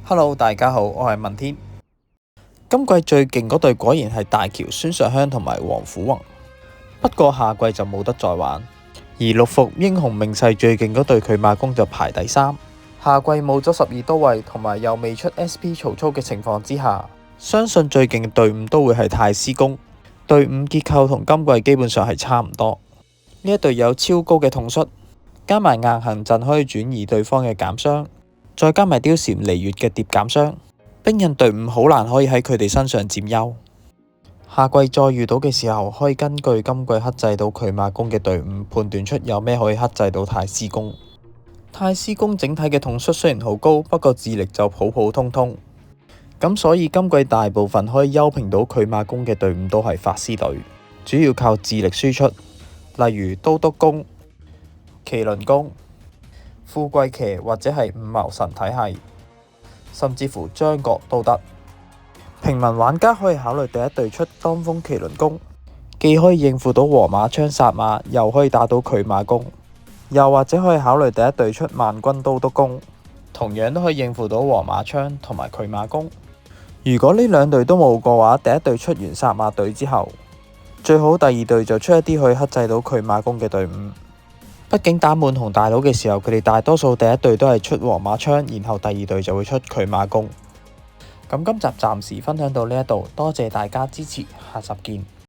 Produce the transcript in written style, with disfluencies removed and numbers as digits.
Hello，大家好，我係文天。今季最勁嗰隊果然係大橋孫尚香同埋王虎宏，不過下季就冇得再玩。而六服英雄命世最勁嗰隊佢馬公就排第3。下季冇咗12都尉同埋又未出 SP 曹操嘅情況之下，相信最勁嘅隊伍都會係太師宮。隊伍結構同今季基本上係差唔多。呢一隊有超高嘅統率，加埋硬行陣可以轉移對方嘅減傷，再加埋貂蟬離月嘅疊減傷，兵刃隊伍好難可以喺佢哋身上佔優。下季再遇到嘅時候，可以根據今季克制到佢馬公嘅隊伍，判斷出有咩可以克制到太師宮。太師宮整體嘅統率雖然好高，不過智力就普普通通。咁所以今季大部分可以優平到佢馬公嘅隊伍都係法師隊，主要靠智力輸出，例如都督公、麒麟公、富貴騎或者係五謀神體系，甚至乎張角都得。平民玩家可以考慮第一隊出當風麒麟公，既可以應付到和馬槍殺馬，又可以打到佢馬公。又或者可以考慮第一隊出萬軍都督公，同樣都可以應付到和馬槍同埋佢馬公。如果呢兩隊都冇嘅話，第一隊出完殺馬隊之後，最好第二隊就出一啲可以克制到佢馬公嘅隊伍。畢竟打滿同大佬嘅時候，佢哋大多數第一隊都係出和馬槍，然後第二隊就會出佢馬公。咁今集暫時分享到呢一度，多謝大家支持，下集見。